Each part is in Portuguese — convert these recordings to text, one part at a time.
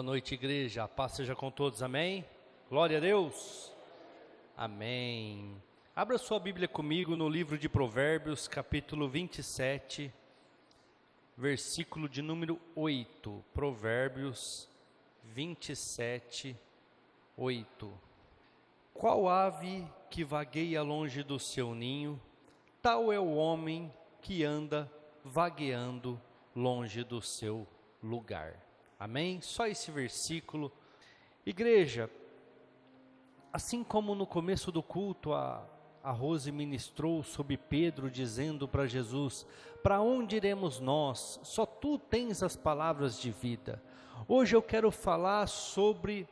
noite, igreja. A paz seja com todos, amém? Glória a Deus. Amém. Abra sua Bíblia comigo no livro de Provérbios, capítulo 27, versículo de número 8. Provérbios 27, 8. Qual ave que vagueia longe do seu ninho, tal é o homem que anda vagueando longe do seu lugar. Amém? Só esse versículo. Igreja, assim como no começo do culto a Rose ministrou sobre Pedro, dizendo para Jesus: para onde iremos nós? Só tu tens as palavras de vida. Hoje eu quero falar sobre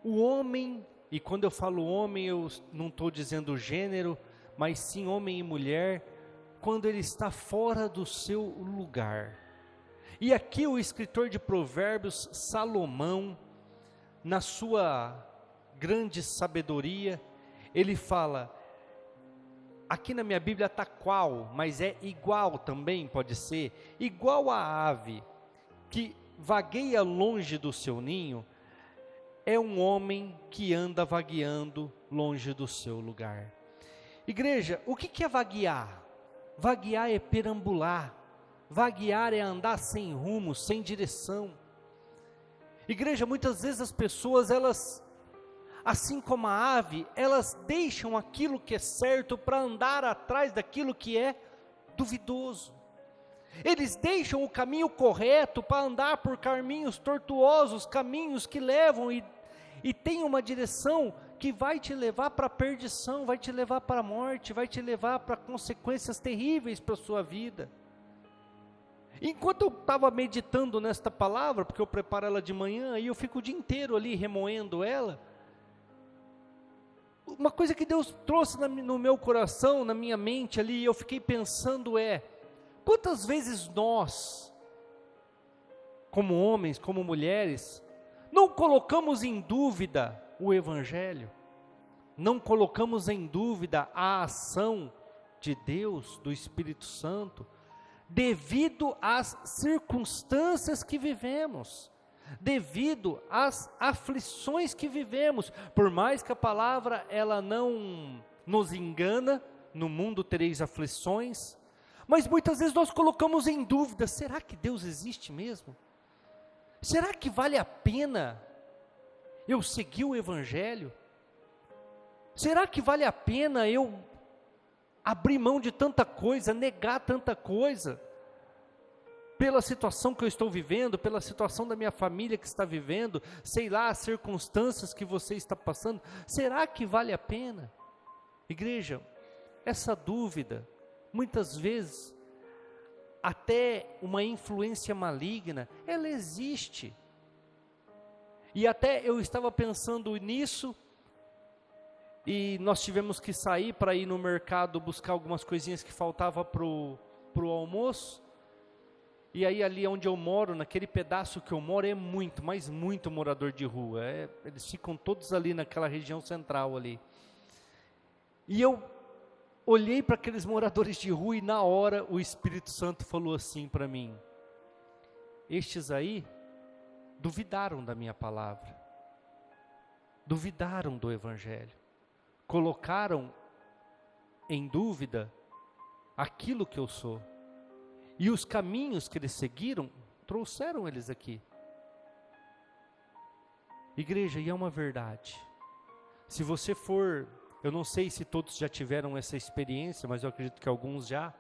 o homem, e quando eu falo homem, eu não estou dizendo gênero, mas sim homem e mulher, quando ele está fora do seu lugar. E aqui o escritor de Provérbios, Salomão, na sua grande sabedoria, ele fala, aqui na minha Bíblia está qual, mas é igual também, pode ser, igual a ave que vagueia longe do seu ninho, é um homem que anda vagueando longe do seu lugar. Igreja, o que é vaguear? Vaguear é perambular. Vaguear é andar sem rumo, sem direção. Igreja, muitas vezes as pessoas, elas, assim como a ave, elas deixam aquilo que é certo para andar atrás daquilo que é duvidoso. Eles deixam o caminho correto para andar por caminhos tortuosos, caminhos que levam e tem uma direção que vai te levar para a perdição, vai te levar para a morte, vai te levar para consequências terríveis para a sua vida. Enquanto eu estava meditando nesta palavra, porque eu preparo ela de manhã, e eu fico o dia inteiro ali remoendo ela, uma coisa que Deus trouxe no meu coração, na minha mente ali, eu fiquei pensando quantas vezes nós, como homens, como mulheres, não colocamos em dúvida o Evangelho, não colocamos em dúvida a ação de Deus, do Espírito Santo, devido às circunstâncias que vivemos, devido às aflições que vivemos. Por mais que a palavra ela não nos engana, no mundo tereis aflições, mas muitas vezes nós colocamos em dúvida, será que Deus existe mesmo? Será que vale a pena eu seguir o Evangelho? Será que vale a pena eu abrir mão de tanta coisa, negar tanta coisa, pela situação que eu estou vivendo, pela situação da minha família que está vivendo, sei lá, as circunstâncias que você está passando, será que vale a pena? Igreja, essa dúvida, muitas vezes, até uma influência maligna, ela existe, e até eu estava pensando nisso, e nós tivemos que sair para ir no mercado buscar algumas coisinhas que faltavam pro almoço, e aí ali onde eu moro, naquele pedaço que eu moro, é muito, mas muito morador de rua, eles ficam todos ali naquela região central ali, e eu olhei para aqueles moradores de rua e na hora o Espírito Santo falou assim para mim, estes aí duvidaram da minha palavra, duvidaram do Evangelho, colocaram em dúvida aquilo que eu sou, e os caminhos que eles seguiram, trouxeram eles aqui. Igreja, e é uma verdade, se você for, eu não sei se todos já tiveram essa experiência, mas eu acredito que alguns já,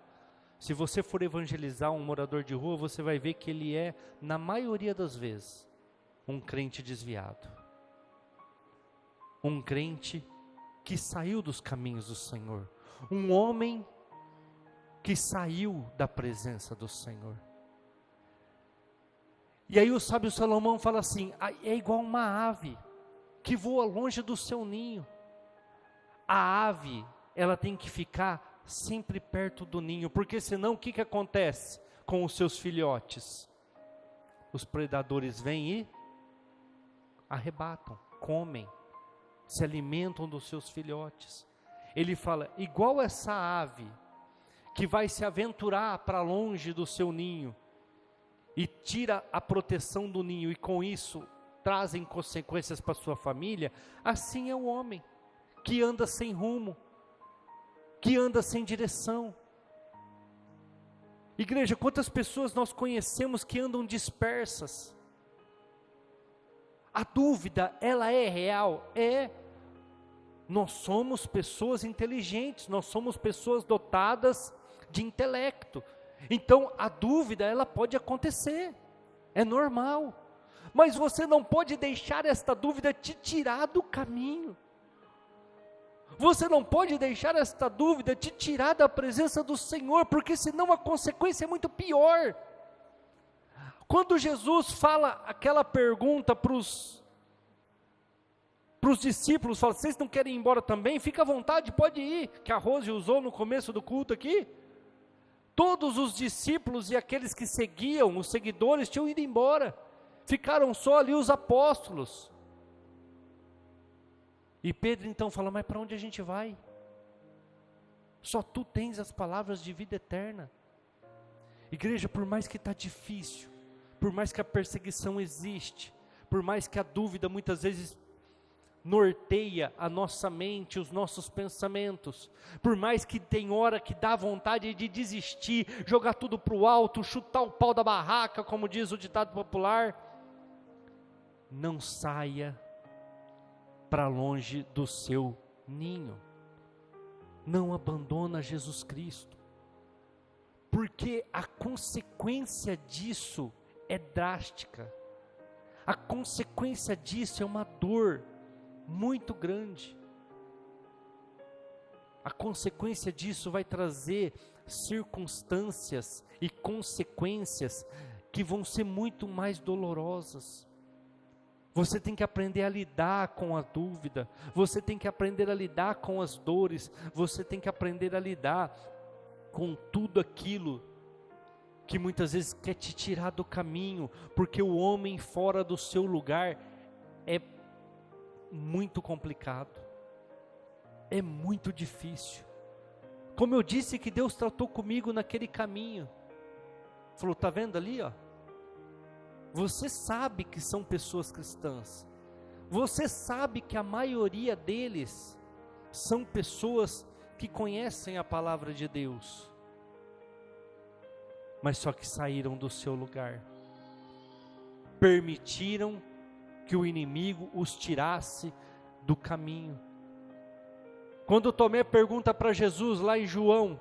se você for evangelizar um morador de rua, você vai ver que ele é, na maioria das vezes, um crente desviado, um crente que saiu dos caminhos do Senhor, um homem que saiu da presença do Senhor. E aí o sábio Salomão fala assim, é igual uma ave que voa longe do seu ninho. A ave, ela tem que ficar sempre perto do ninho, porque senão o que acontece com os seus filhotes? Os predadores vêm e arrebatam, comem, se alimentam dos seus filhotes. Ele fala, igual essa ave que vai se aventurar para longe do seu ninho e tira a proteção do ninho, e com isso trazem consequências para sua família, assim é o homem que anda sem rumo, que anda sem direção. Igreja, quantas pessoas nós conhecemos que andam dispersas? A dúvida, ela é real? É. Nós somos pessoas inteligentes, nós somos pessoas dotadas de intelecto. Então, a dúvida, ela pode acontecer, é normal. Mas você não pode deixar esta dúvida te tirar do caminho. Você não pode deixar esta dúvida te tirar da presença do Senhor, porque senão a consequência é muito pior. Quando Jesus fala aquela pergunta para os discípulos, fala, vocês não querem ir embora também? Fica à vontade, pode ir, que a Rose usou no começo do culto aqui. Todos os discípulos e aqueles que seguiam, os seguidores, tinham ido embora. Ficaram só ali os apóstolos. E Pedro então fala, mas para onde a gente vai? Só tu tens as palavras de vida eterna. Igreja, por mais que está difícil, por mais que a perseguição existe, por mais que a dúvida muitas vezes norteia a nossa mente, os nossos pensamentos, por mais que tem hora que dá vontade de desistir, jogar tudo para o alto, chutar o pau da barraca, como diz o ditado popular, não saia para longe do seu ninho, não abandona Jesus Cristo, porque a consequência disso é drástica, a consequência disso é uma dor muito grande, a consequência disso vai trazer circunstâncias e consequências que vão ser muito mais dolorosas. Você tem que aprender a lidar com a dúvida, você tem que aprender a lidar com as dores, você tem que aprender a lidar com tudo aquilo que muitas vezes quer te tirar do caminho, porque o homem fora do seu lugar é muito complicado, é muito difícil. Como eu disse que Deus tratou comigo naquele caminho, falou, está vendo ali, ó? Você sabe que são pessoas cristãs, você sabe que a maioria deles são pessoas que conhecem a palavra de Deus, mas só que saíram do seu lugar, permitiram que o inimigo os tirasse do caminho. Quando Tomé pergunta para Jesus lá em João,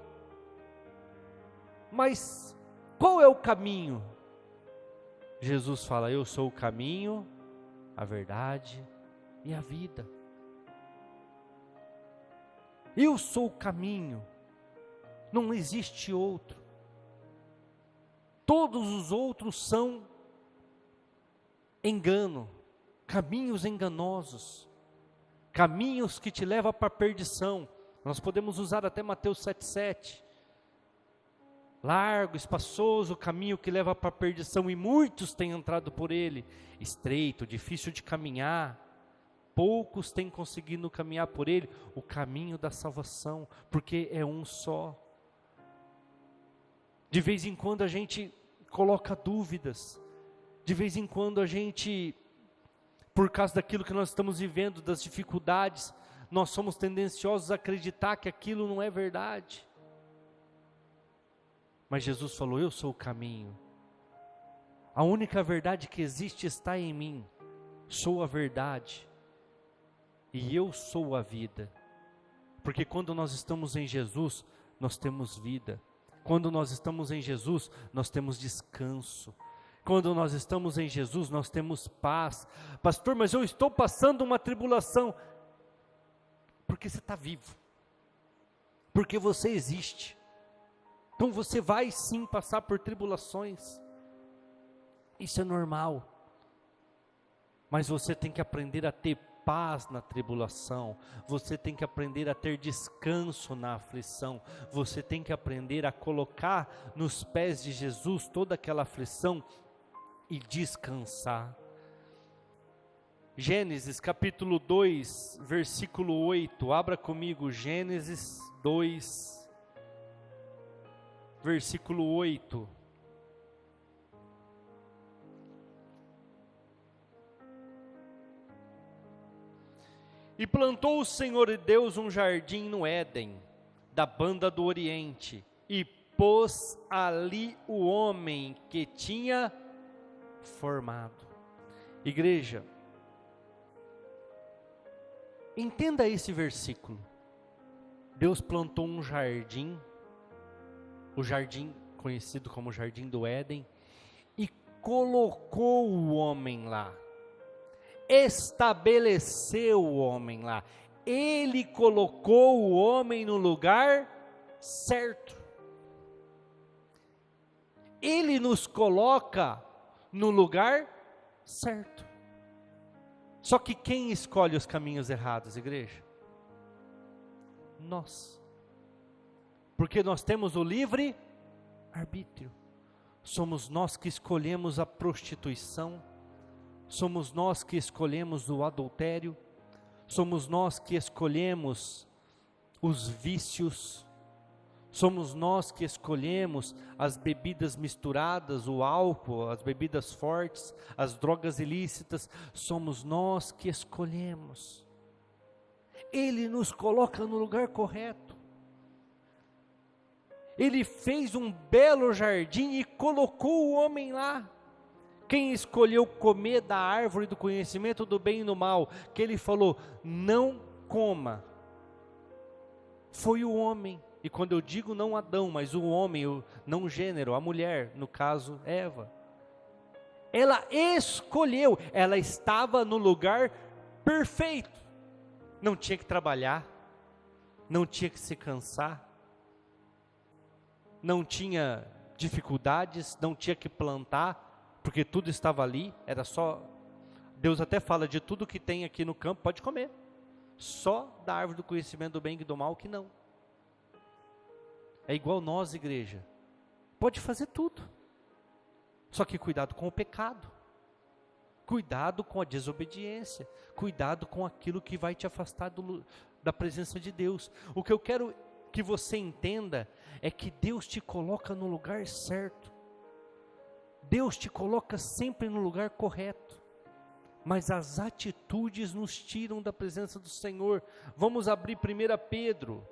mas qual é o caminho? Jesus fala, eu sou o caminho, a verdade e a vida. Eu sou o caminho, não existe outro. Todos os outros são engano, caminhos enganosos, caminhos que te levam para a perdição. Nós podemos usar até Mateus 7,7. Largo, espaçoso o caminho que leva para a perdição, e muitos têm entrado por ele. Estreito, difícil de caminhar, poucos têm conseguido caminhar por ele. O caminho da salvação, porque é um só. De vez em quando a gente coloca dúvidas, de vez em quando a gente, por causa daquilo que nós estamos vivendo, das dificuldades, nós somos tendenciosos a acreditar que aquilo não é verdade. Mas Jesus falou, eu sou o caminho, a única verdade que existe está em mim, sou a verdade, e eu sou a vida, porque quando nós estamos em Jesus, nós temos vida, quando nós estamos em Jesus, nós temos descanso, quando nós estamos em Jesus, nós temos paz. Pastor, mas eu estou passando uma tribulação, porque você está vivo, porque você existe. Então você vai sim passar por tribulações, isso é normal, mas você tem que aprender a ter paz na tribulação, você tem que aprender a ter descanso na aflição, você tem que aprender a colocar nos pés de Jesus toda aquela aflição e descansar. Gênesis capítulo 2, versículo 8, abra comigo, Gênesis 2, versículo 8. E plantou o Senhor Deus um jardim no Éden, da banda do Oriente, e pôs ali o homem que tinha formado. Igreja, entenda esse versículo. Deus plantou um jardim, o jardim conhecido como Jardim do Éden, e colocou o homem lá, estabeleceu o homem lá, Ele colocou o homem no lugar certo. Ele nos coloca no lugar certo. Só que quem escolhe os caminhos errados, igreja? Nós. Porque nós temos o livre arbítrio. Somos nós que escolhemos a prostituição, somos nós que escolhemos o adultério, somos nós que escolhemos os vícios, somos nós que escolhemos as bebidas misturadas, o álcool, as bebidas fortes, as drogas ilícitas, somos nós que escolhemos. Ele nos coloca no lugar correto. Ele fez um belo jardim e colocou o homem lá. Quem escolheu comer da árvore do conhecimento do bem e do mal, que ele falou, não coma, foi o homem. E quando eu digo não Adão, mas o homem, não o gênero, a mulher, no caso Eva. Ela escolheu, ela estava no lugar perfeito. Não tinha que trabalhar, não tinha que se cansar, não tinha dificuldades, não tinha que plantar, porque tudo estava ali, era só, Deus até fala de tudo que tem aqui no campo, pode comer, só da árvore do conhecimento do bem e do mal que não. É igual nós, igreja, pode fazer tudo, só que cuidado com o pecado, cuidado com a desobediência, cuidado com aquilo que vai te afastar da presença de Deus. O que eu quero que você entenda é que Deus te coloca no lugar certo, Deus te coloca sempre no lugar correto, mas as atitudes nos tiram da presença do Senhor. Vamos abrir 1 Pedro,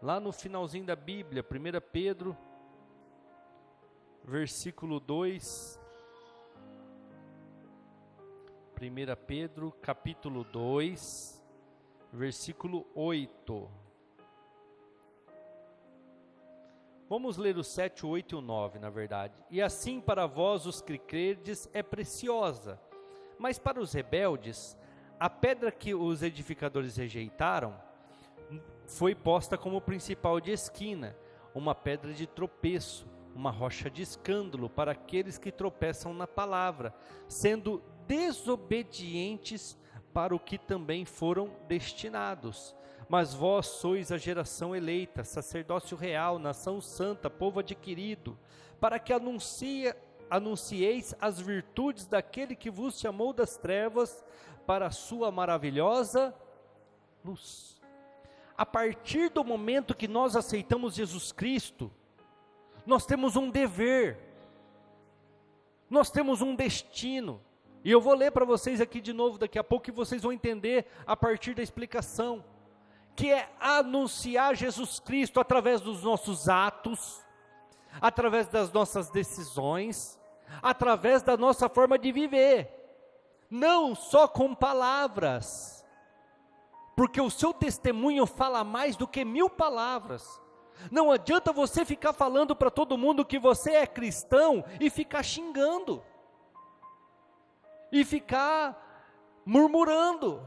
lá no finalzinho da Bíblia, 1 Pedro, versículo 2, 1 Pedro, capítulo 2, versículo 8. Vamos ler o 7, o 8 e o 9, na verdade. E assim para vós os que credes é preciosa, mas para os rebeldes, a pedra que os edificadores rejeitaram, foi posta como principal de esquina, uma pedra de tropeço, uma rocha de escândalo para aqueles que tropeçam na palavra, sendo desobedientes para o que também foram destinados. Mas vós sois a geração eleita, sacerdócio real, nação santa, povo adquirido, para que anuncieis as virtudes daquele que vos chamou das trevas para a sua maravilhosa luz. A partir do momento que nós aceitamos Jesus Cristo, nós temos um dever, nós temos um destino, e eu vou ler para vocês aqui de novo daqui a pouco, que vocês vão entender a partir da explicação, que é anunciar Jesus Cristo através dos nossos atos, através das nossas decisões, através da nossa forma de viver, não só com palavras, porque o seu testemunho fala mais do que 1000 palavras. Não adianta você ficar falando para todo mundo que você é cristão e ficar xingando, e ficar murmurando.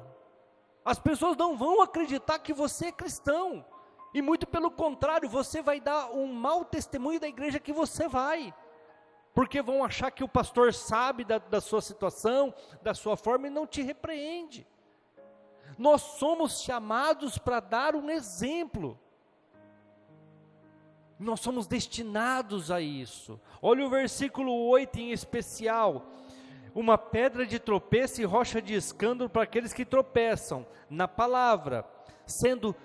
As pessoas não vão acreditar que você é cristão, e muito pelo contrário, você vai dar um mau testemunho da igreja que você vai, porque vão achar que o pastor sabe da sua situação, da sua forma, e não te repreende. Nós somos chamados para dar um exemplo, nós somos destinados a isso. Olha o versículo 8 em especial, uma pedra de tropeço e rocha de escândalo para aqueles que tropeçam na palavra, sendo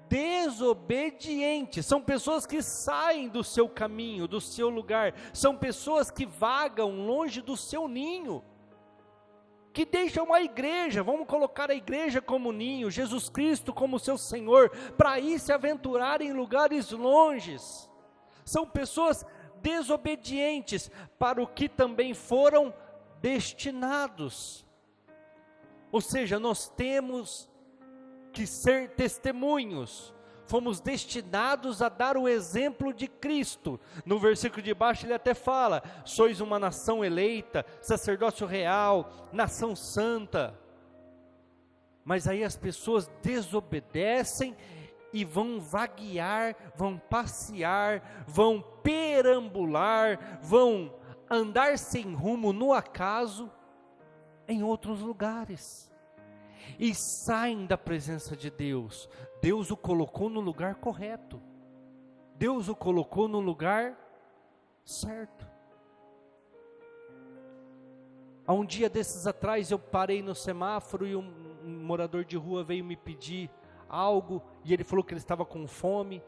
desobedientes. São pessoas que saem do seu caminho, do seu lugar, são pessoas que vagam longe do seu ninho. que deixam a igreja, vamos colocar a igreja como ninho, Jesus Cristo como seu Senhor, para ir se aventurar em lugares longes. São pessoas desobedientes para o que também foram destinados. Ou seja, nós temos que ser testemunhos, fomos destinados a dar o exemplo de Cristo. No versículo de baixo ele até fala: sois uma nação eleita, sacerdócio real, nação santa. Mas aí as pessoas desobedecem e vão vaguear, vão passear, vão perambular, vão andar sem rumo no acaso em outros lugares. E saem da presença de Deus. Deus o colocou no lugar correto. Deus o colocou no lugar certo. Há um dia desses atrás eu parei no semáforo e um morador de rua veio me pedir algo, e ele falou que ele estava com fome,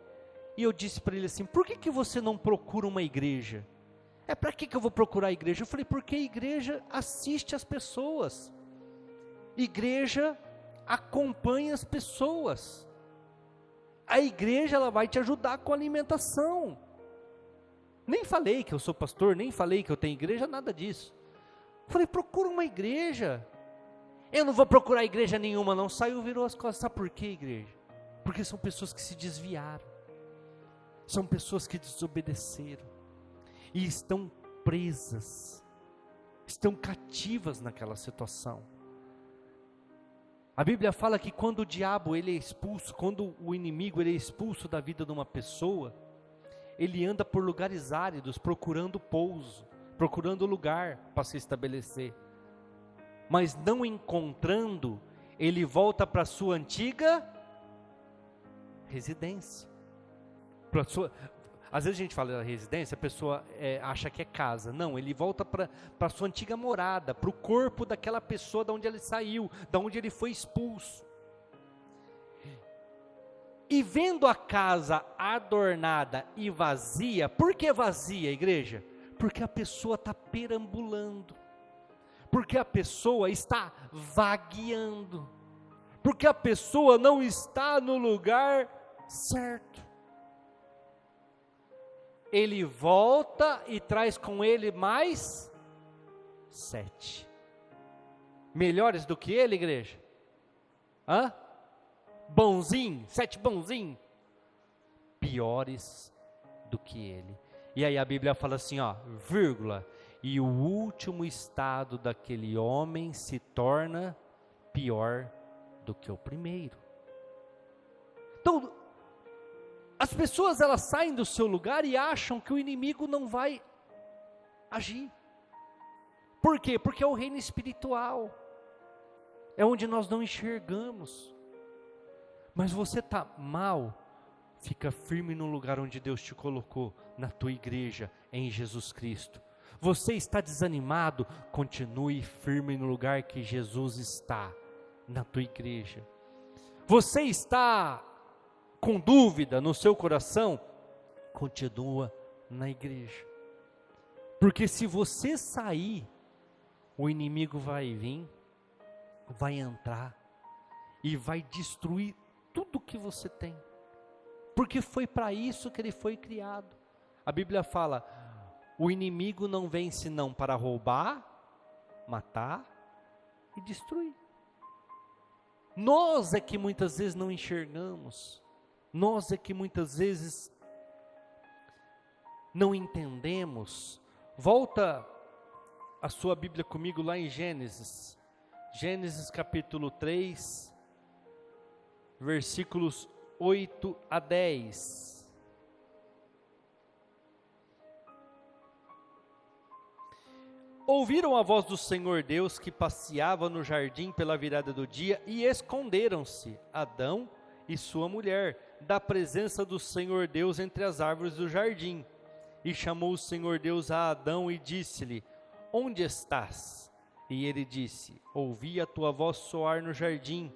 e eu disse para ele assim: por que você não procura uma igreja? Para que eu vou procurar a igreja? Eu falei: porque a igreja assiste as pessoas, igreja acompanha as pessoas, a igreja ela vai te ajudar com a alimentação. Nem falei que eu sou pastor, nem falei que eu tenho igreja, nada disso. Eu falei: procura uma igreja. Eu não vou procurar igreja nenhuma não. Saiu, virou as costas. Sabe por quê, igreja? Porque são pessoas que se desviaram, são pessoas que desobedeceram, e estão presas, estão cativas naquela situação. A Bíblia fala que quando o diabo ele é expulso, quando o inimigo ele é expulso da vida de uma pessoa, ele anda por lugares áridos, procurando pouso, procurando lugar para se estabelecer. Mas não encontrando, ele volta para a sua antiga residência. Às vezes a gente fala da residência, a pessoa acha que é casa. Não, ele volta para a sua antiga morada, para o corpo daquela pessoa de onde ele saiu, de onde ele foi expulso. E vendo a casa adornada e vazia, por que vazia, igreja? Porque a pessoa está perambulando, porque a pessoa está vagueando, porque a pessoa não está no lugar certo. Ele volta e traz com ele mais 7. Melhores do que ele, igreja? Bonzinho, 7 bonzinho? Piores do que ele. E aí a Bíblia fala assim, vírgula, e o último estado daquele homem se torna pior do que o primeiro. Então, as pessoas elas saem do seu lugar e acham que o inimigo não vai agir. Por quê? Porque é o reino espiritual, é onde nós não enxergamos. Mas você está mal, fica firme no lugar onde Deus te colocou, na tua igreja, em Jesus Cristo. Você está desanimado, continue firme no lugar que Jesus está, na tua igreja. Você está com dúvida no seu coração, continua na igreja. Porque se você sair, o inimigo vai vir, vai entrar e vai destruir tudo que você tem. Porque foi para isso que ele foi criado. A Bíblia fala: o inimigo não vem senão para roubar, matar e destruir. Nós é que muitas vezes não enxergamos, nós é que muitas vezes não entendemos. Volta a sua Bíblia comigo lá em Gênesis, Gênesis capítulo 3, versículos 8 a 10. Ouviram a voz do Senhor Deus que passeava no jardim pela virada do dia e esconderam-se Adão e sua mulher da presença do Senhor Deus entre as árvores do jardim. E chamou o Senhor Deus a Adão e disse-lhe: onde estás? E ele disse: ouvi a tua voz soar no jardim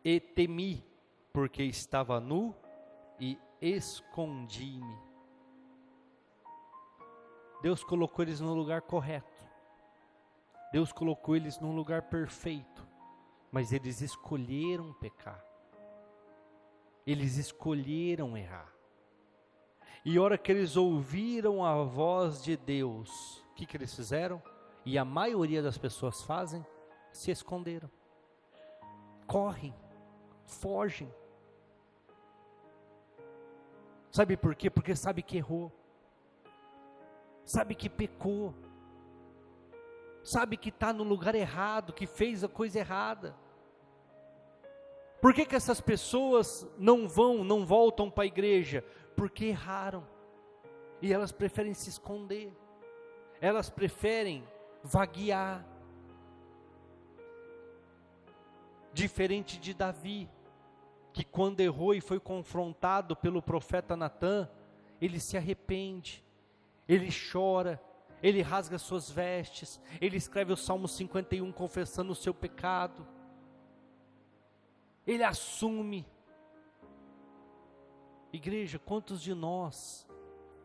e temi, porque estava nu e escondi-me. Deus colocou eles no lugar correto. Deus colocou eles num lugar perfeito, mas eles escolheram pecar. Eles escolheram errar. E a hora que eles ouviram a voz de Deus, o que eles fizeram? E a maioria das pessoas fazem, se esconderam. Correm, fogem. Sabe por quê? Porque sabe que errou. Sabe que pecou. Sabe que está no lugar errado, que fez a coisa errada. Por que essas pessoas não voltam para a igreja? Porque erraram. E elas preferem se esconder. Elas preferem vaguear. Diferente de Davi, que quando errou e foi confrontado pelo profeta Natã, ele se arrepende, ele chora, ele rasga suas vestes, ele escreve o Salmo 51 confessando o seu pecado, ele assume. Igreja, quantos de nós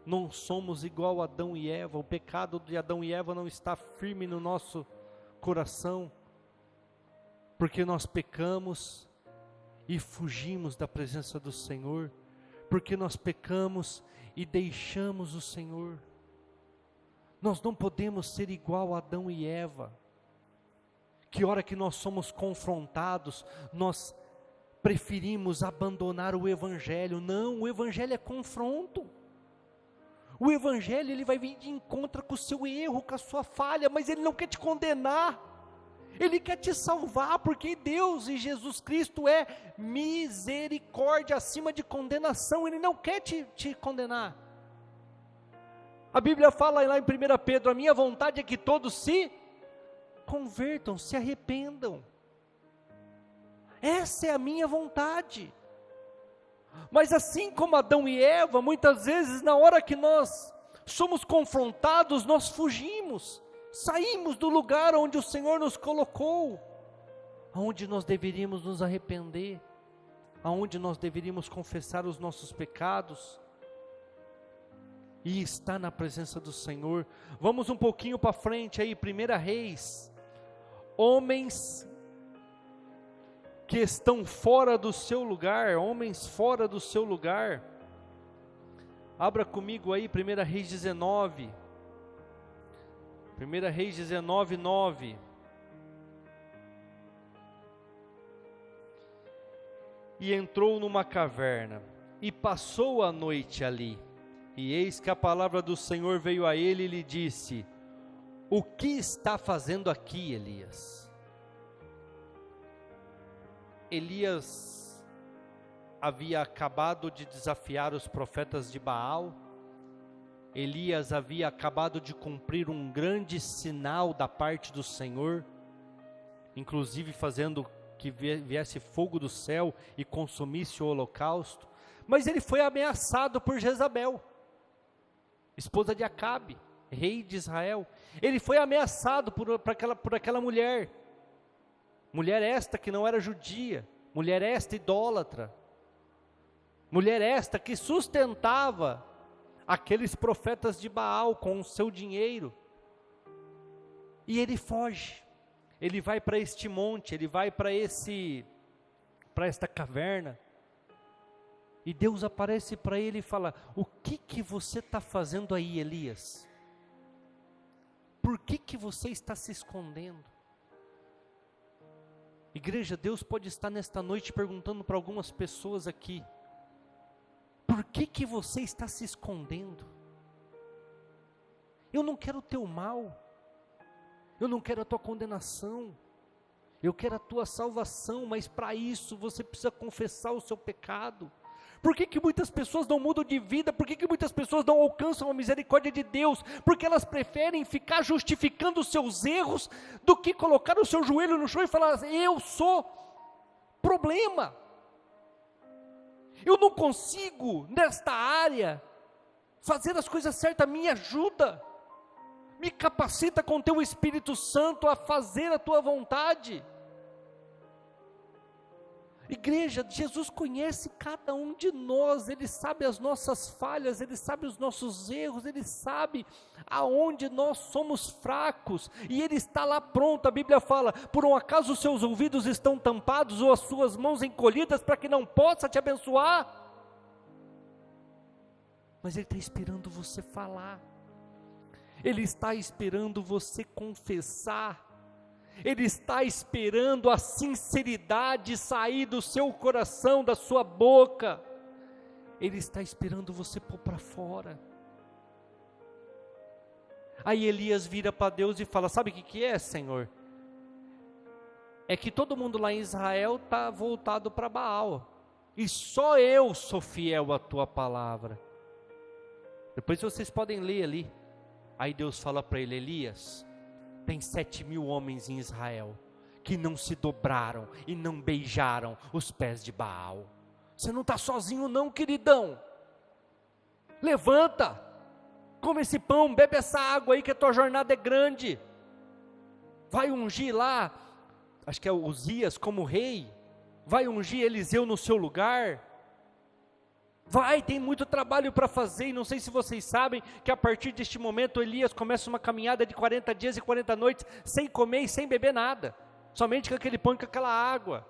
não somos igual a Adão e Eva? O pecado de Adão e Eva não está firme no nosso coração, porque nós pecamos e fugimos da presença do Senhor, porque nós pecamos e deixamos o Senhor. Nós não podemos ser igual a Adão e Eva, que hora que nós somos confrontados, nós preferimos abandonar o Evangelho. Não, o Evangelho é confronto. O Evangelho, ele vai vir de encontro com o seu erro, com a sua falha, mas ele não quer te condenar. Ele quer te salvar, porque Deus e Jesus Cristo é misericórdia acima de condenação. Ele não quer te condenar. A Bíblia fala lá em 1 Pedro, a minha vontade é que todos se convertam, se arrependam. Essa é a minha vontade. Mas assim como Adão e Eva, muitas vezes na hora que nós somos confrontados, nós fugimos. Saímos do lugar onde o Senhor nos colocou, aonde nós deveríamos nos arrepender, aonde nós deveríamos confessar os nossos pecados, e estar na presença do Senhor. Vamos um pouquinho para frente aí, 1 Reis, homens que estão fora do seu lugar, homens fora do seu lugar. Abra comigo aí, 1 Reis 19, 1 Reis 19, 9. E entrou numa caverna, e passou a noite ali. E eis que a palavra do Senhor veio a ele e lhe disse: o que está fazendo aqui, Elias? Elias havia acabado de desafiar os profetas de Baal. Elias havia acabado de cumprir um grande sinal da parte do Senhor, inclusive fazendo que viesse fogo do céu e consumisse o holocausto. Mas ele foi ameaçado por Jezabel, esposa de Acabe, rei de Israel. Ele foi ameaçado por aquela mulher esta que não era judia, mulher esta idólatra, mulher esta que sustentava aqueles profetas de Baal com o seu dinheiro. E ele foge, ele vai para este monte, ele vai para esta caverna, e Deus aparece para ele e fala: o que você está fazendo aí, Elias? Por que você está se escondendo? Igreja, Deus pode estar nesta noite perguntando para algumas pessoas aqui: por que você está se escondendo? Eu não quero o teu mal, eu não quero a tua condenação, eu quero a tua salvação, mas para isso você precisa confessar o seu pecado. Por que muitas pessoas não mudam de vida? Por que muitas pessoas não alcançam a misericórdia de Deus? Porque elas preferem ficar justificando os seus erros, do que colocar o seu joelho no chão e falar: eu sou problema, eu não consigo nesta área fazer as coisas certas, me ajuda, me capacita com teu Espírito Santo a fazer a tua vontade. Igreja, Jesus conhece cada um de nós, Ele sabe as nossas falhas, Ele sabe os nossos erros, Ele sabe aonde nós somos fracos, e Ele está lá pronto. A Bíblia fala: por um acaso os seus ouvidos estão tampados, ou as suas mãos encolhidas, para que não possa te abençoar? Mas Ele está esperando você falar, Ele está esperando você confessar, Ele está esperando a sinceridade sair do seu coração, da sua boca. Ele está esperando você pôr para fora. Aí Elias vira para Deus e fala: sabe o que é, Senhor? É que todo mundo lá em Israel está voltado para Baal, e só eu sou fiel à tua palavra. Depois vocês podem ler ali. Aí Deus fala para ele: Elias, tem 7.000 homens em Israel que não se dobraram e não beijaram os pés de Baal. Você não está sozinho não, queridão. Levanta, come esse pão, bebe essa água aí, que a tua jornada é grande. Vai ungir lá, acho que é Uzias como rei. Vai ungir Eliseu no seu lugar. Vai, tem muito trabalho para fazer, e não sei se vocês sabem, que a partir deste momento Elias começa uma caminhada de 40 dias e 40 noites, sem comer e sem beber nada, somente com aquele pão e com aquela água.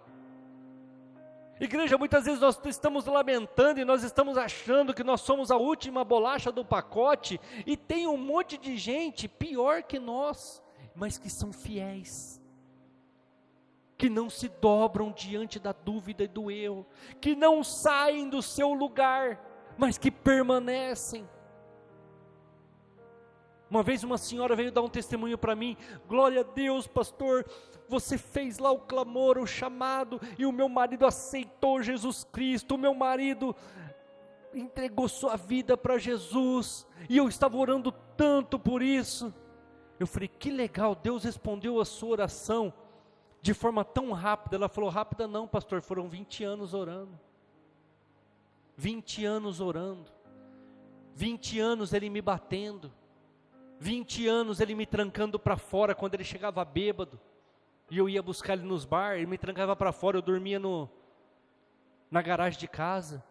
Igreja, muitas vezes nós estamos lamentando, e nós estamos achando que nós somos a última bolacha do pacote, e tem um monte de gente pior que nós, mas que são fiéis, que não se dobram diante da dúvida e do erro, que não saem do seu lugar, mas que permanecem. Uma vez uma senhora veio dar um testemunho para mim: glória a Deus, pastor, você fez lá o clamor, o chamado, e o meu marido aceitou Jesus Cristo, o meu marido entregou sua vida para Jesus, e eu estava orando tanto por isso. Eu falei: que legal, Deus respondeu a sua oração de forma tão rápida. Ela falou: rápida não, pastor, foram 20 anos orando, 20 anos orando, 20 anos ele me batendo, 20 anos ele me trancando para fora, quando ele chegava bêbado, e eu ia buscar ele nos bar, ele me trancava para fora, eu dormia na garagem de casa.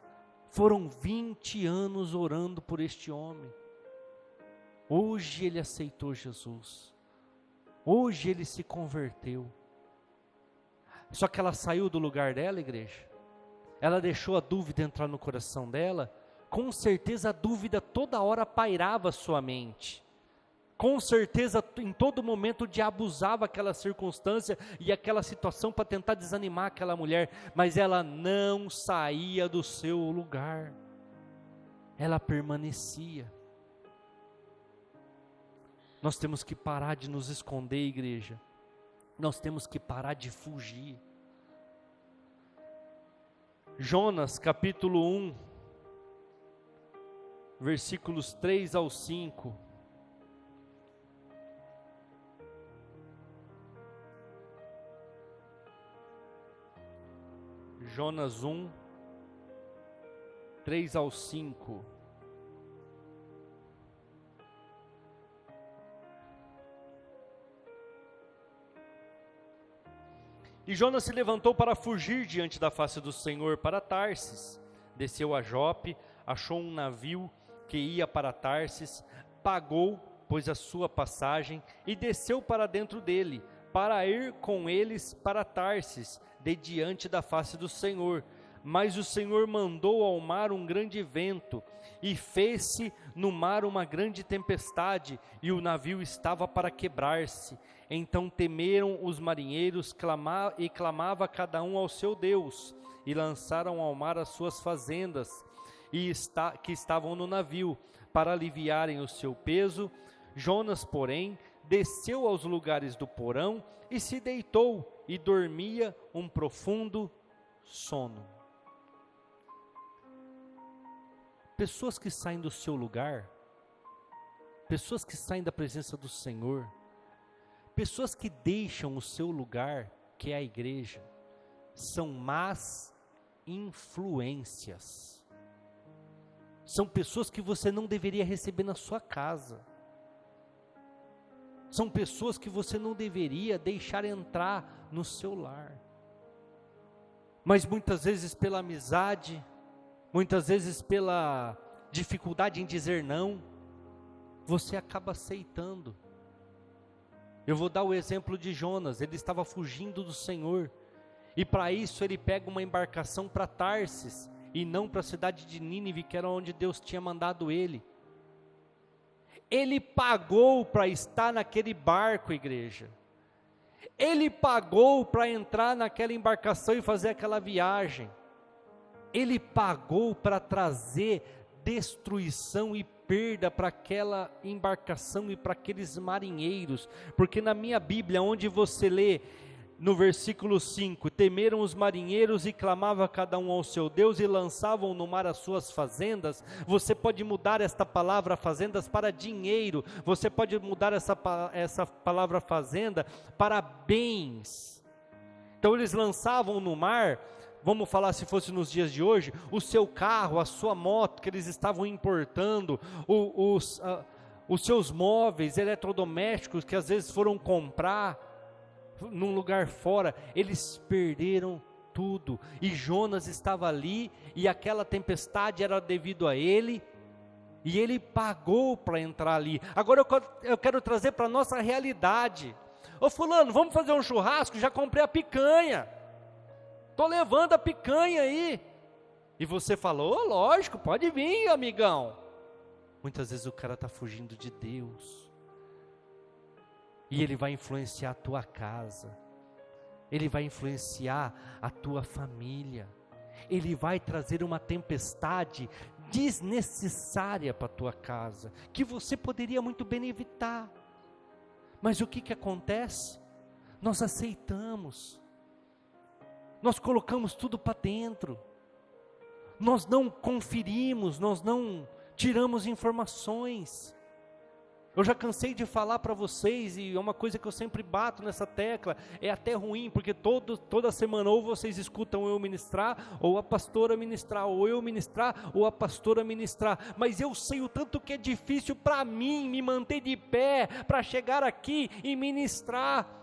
Foram 20 anos orando por este homem. Hoje ele aceitou Jesus, hoje ele se converteu. Só que ela saiu do lugar dela, igreja, ela deixou a dúvida entrar no coração dela. Com certeza a dúvida toda hora pairava sua mente, com certeza em todo momento o diabo usava aquela circunstância e aquela situação para tentar desanimar aquela mulher, mas ela não saía do seu lugar, ela permanecia. Nós temos que parar de nos esconder, igreja. Nós temos que parar de fugir. Jonas capítulo 1, versículos 3 ao 5. Jonas 1, 3 ao 5. E Jonas se levantou para fugir diante da face do Senhor para Tarsis. Desceu a Jope, achou um navio que ia para Tarsis, pagou, pois, a sua passagem, e desceu para dentro dele, para ir com eles para Tarsis, de diante da face do Senhor. Mas o Senhor mandou ao mar um grande vento, e fez-se no mar uma grande tempestade, e o navio estava para quebrar-se. Então temeram os marinheiros, e clamava cada um ao seu Deus, e lançaram ao mar as suas fazendas, que estavam no navio, para aliviarem o seu peso. Jonas, porém, desceu aos lugares do porão, e se deitou, e dormia um profundo sono. Pessoas que saem do seu lugar, pessoas que saem da presença do Senhor, pessoas que deixam o seu lugar, que é a igreja, são más influências. São pessoas que você não deveria receber na sua casa. São pessoas que você não deveria deixar entrar no seu lar. mas muitas vezes pela amizade, muitas vezes pela dificuldade em dizer não, você acaba aceitando. Eu vou dar o exemplo de Jonas. Ele estava fugindo do Senhor, e para isso ele pega uma embarcação para Tarsis, e não para a cidade de Nínive, que era onde Deus tinha mandado ele. Ele pagou para estar naquele barco, igreja. Ele pagou para entrar naquela embarcação e fazer aquela viagem. Ele pagou para trazer destruição e perda para aquela embarcação e para aqueles marinheiros. Porque na minha Bíblia, onde você lê no versículo 5, temeram os marinheiros e clamava cada um ao seu Deus e lançavam no mar as suas fazendas. Você pode mudar esta palavra fazendas para dinheiro, você pode mudar essa palavra fazenda para bens. Então eles lançavam no mar, vamos falar se fosse nos dias de hoje, o seu carro, a sua moto que eles estavam importando, os seus móveis eletrodomésticos que às vezes foram comprar num lugar fora. Eles perderam tudo, e Jonas estava ali, e aquela tempestade era devido a ele, e ele pagou para entrar ali. Agora eu quero trazer para a nossa realidade. Ô fulano, vamos fazer um churrasco? Já comprei a picanha, estou levando a picanha aí. E você falou, lógico, pode vir, amigão. Muitas vezes o cara está fugindo de Deus, e ele vai influenciar a tua casa, ele vai influenciar a tua família, ele vai trazer uma tempestade desnecessária para a tua casa, que você poderia muito bem evitar. Mas o que acontece? Nós aceitamos, nós colocamos tudo para dentro, nós não conferimos, nós não tiramos informações. Eu já cansei de falar para vocês, e é uma coisa que eu sempre bato nessa tecla, é até ruim, porque toda semana ou vocês escutam eu ministrar, ou a pastora ministrar, ou eu ministrar, ou a pastora ministrar, mas eu sei o tanto que é difícil para mim me manter de pé, para chegar aqui e ministrar,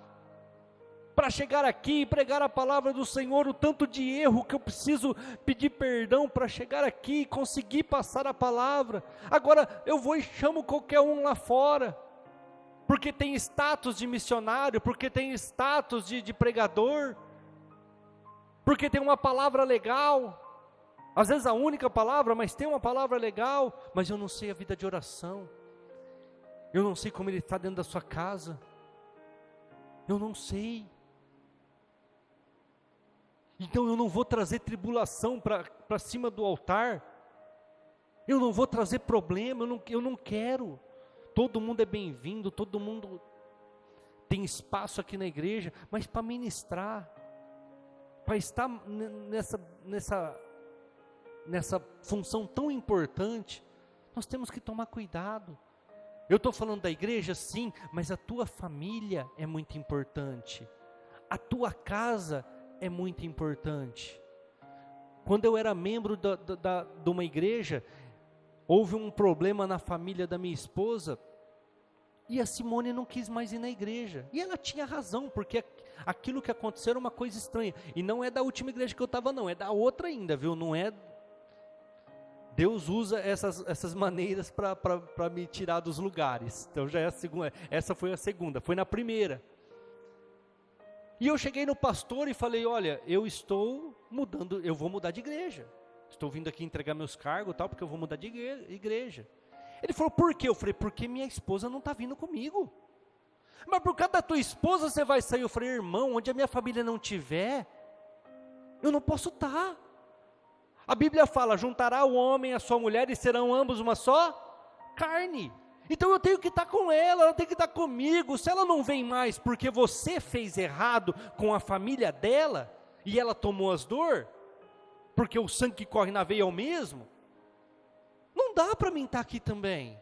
para chegar aqui e pregar a palavra do Senhor, o tanto de erro que eu preciso pedir perdão para chegar aqui e conseguir passar a palavra. Agora eu vou e chamo qualquer um lá fora, porque tem status de missionário, porque tem status de pregador, porque tem uma palavra legal, às vezes a única palavra, mas tem uma palavra legal, mas eu não sei a vida de oração, eu não sei como ele está dentro da sua casa, eu não sei. Então eu não vou trazer tribulação para cima do altar, eu não vou trazer problema, eu não quero. Todo mundo é bem-vindo, todo mundo tem espaço aqui na igreja, mas para ministrar, para estar nessa função tão importante, nós temos que tomar cuidado. Eu estou falando da igreja, sim, mas a tua família é muito importante, a tua casa é muito importante. Quando eu era membro de uma igreja, houve um problema na família da minha esposa, e a Simone não quis mais ir na igreja, e ela tinha razão, porque aquilo que aconteceu era uma coisa estranha, e não é da última igreja que eu estava não, é da outra ainda, viu, não é, Deus usa essas maneiras para me tirar dos lugares, então já é a segunda, essa foi a segunda, foi na primeira. E eu cheguei no pastor e falei, olha, eu estou mudando, eu vou mudar de igreja, estou vindo aqui entregar meus cargos e tal, porque eu vou mudar de igreja. Ele falou, por quê? Eu falei, porque minha esposa não está vindo comigo. Mas por causa da tua esposa você vai sair? Eu falei, irmão, onde a minha família não tiver, eu não posso estar. A Bíblia fala, juntará o homem a sua mulher e serão ambos uma só carne. Então eu tenho que estar com ela tem que estar comigo. Se ela não vem mais porque você fez errado com a família dela, e ela tomou as dores, porque o sangue que corre na veia é o mesmo, não dá para mim estar aqui também.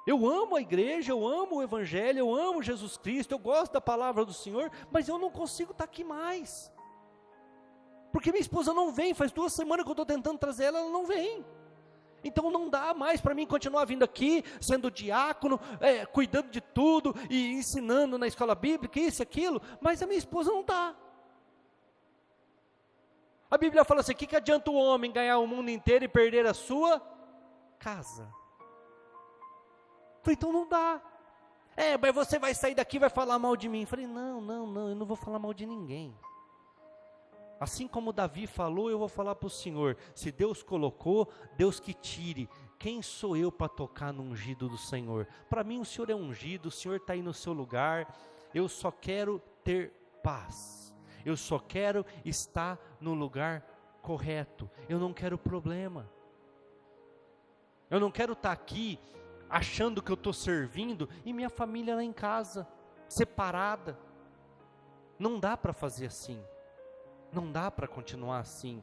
Eu amo a igreja, eu amo o evangelho, eu amo Jesus Cristo, eu gosto da palavra do Senhor, mas eu não consigo estar aqui mais, porque minha esposa não vem, faz 2 semanas que eu estou tentando trazer ela, ela não vem. Então não dá mais para mim continuar vindo aqui, sendo diácono, cuidando de tudo, e ensinando na escola bíblica, isso e aquilo, mas a minha esposa não está. A Bíblia fala assim: o que adianta o homem ganhar o mundo inteiro e perder a sua casa? Eu falei, então não dá. Mas você vai sair daqui e vai falar mal de mim. Eu falei, não, eu não vou falar mal de ninguém. Assim como Davi falou, eu vou falar para o Senhor: se Deus colocou, Deus que tire. Quem sou eu para tocar no ungido do Senhor? Para mim o Senhor é ungido, o Senhor está aí no seu lugar. Eu só quero ter paz. Eu só quero estar no lugar correto. Eu não quero problema. Eu não quero estar aqui achando que eu estou servindo e minha família lá em casa, separada. Não dá para fazer assim. Não dá para continuar assim.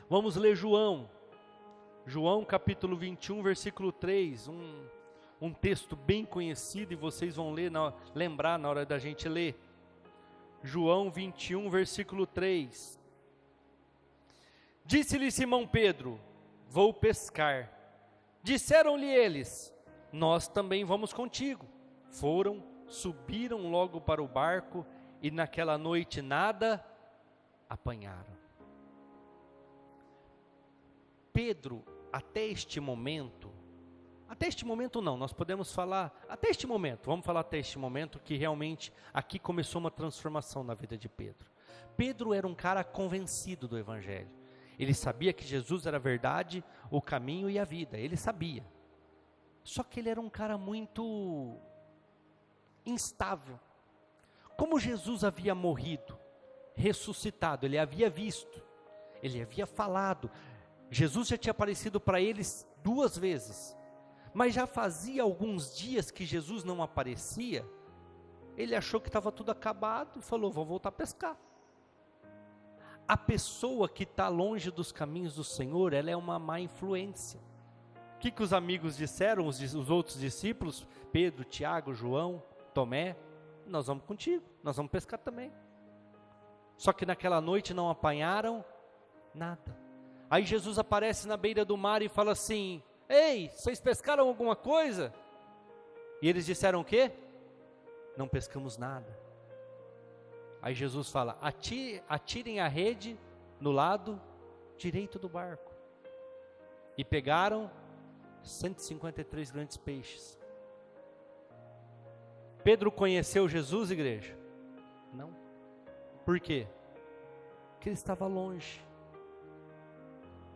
Vamos ler João capítulo 21, versículo 3, um texto bem conhecido, e vocês vão lembrar na hora da gente ler. João 21, versículo 3. Disse-lhe Simão Pedro: vou pescar. Disseram-lhe eles: nós também vamos contigo. Foram, subiram logo para o barco, e naquela noite nada apanharam. Pedro, até este momento não, nós podemos falar, até este momento, vamos falar até este momento, que realmente aqui começou uma transformação na vida de Pedro. Pedro era um cara convencido do Evangelho. Ele sabia que Jesus era a verdade, o caminho e a vida, ele sabia. Só que ele era um cara muito instável. Como Jesus havia morrido, ressuscitado, ele havia visto, ele havia falado, Jesus já tinha aparecido para eles 2 vezes, mas já fazia alguns dias que Jesus não aparecia. Ele achou que estava tudo acabado e falou: vou voltar a pescar. A pessoa que está longe dos caminhos do Senhor, ela é uma má influência. O que os amigos disseram, os outros discípulos, Pedro, Tiago, João, Tomé? Nós vamos contigo, nós vamos pescar também. Só que naquela noite não apanharam nada. Aí Jesus aparece na beira do mar e fala assim: ei, vocês pescaram alguma coisa? E eles disseram o quê? Não pescamos nada. Aí Jesus fala: atirem a rede no lado direito do barco. E pegaram 153 grandes peixes. Pedro conheceu Jesus, igreja? Não. Por quê? Porque ele estava longe.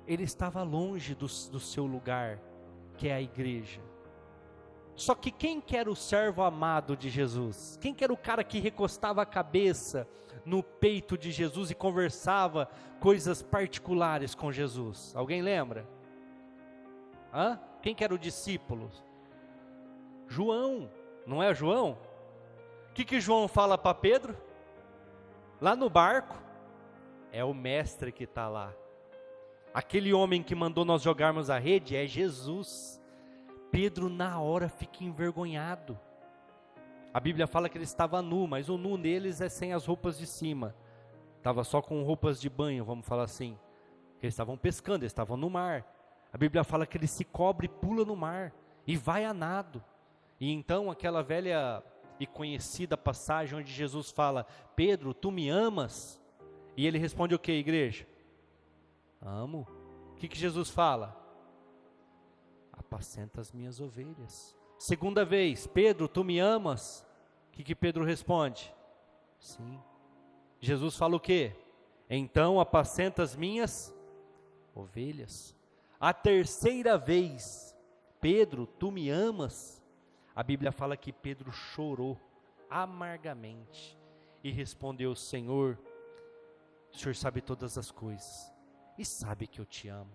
Ele estava longe do seu lugar, que é a igreja. Só que quem que era o servo amado de Jesus? Quem que era o cara que recostava a cabeça no peito de Jesus e conversava coisas particulares com Jesus? Alguém lembra? Quem que era o discípulo? João, não é João? O que João fala para Pedro? Lá no barco, é o mestre que está lá. Aquele homem que mandou nós jogarmos a rede é Jesus. Pedro na hora fica envergonhado. A Bíblia fala que ele estava nu, mas o nu deles é sem as roupas de cima. Estava só com roupas de banho, vamos falar assim. Eles estavam pescando, eles estavam no mar. A Bíblia fala que ele se cobre e pula no mar, e vai a nado. E então aquela velha e conhecida passagem onde Jesus fala: Pedro, tu me amas? E ele responde o que, igreja? Amo. O que Jesus fala? Apacenta as minhas ovelhas. Segunda vez: Pedro, tu me amas? O que Pedro responde? Sim. Jesus fala o quê? Então apacenta as minhas ovelhas. A terceira vez: Pedro, tu me amas? A Bíblia fala que Pedro chorou amargamente e respondeu: Senhor, o Senhor sabe todas as coisas e sabe que eu te amo.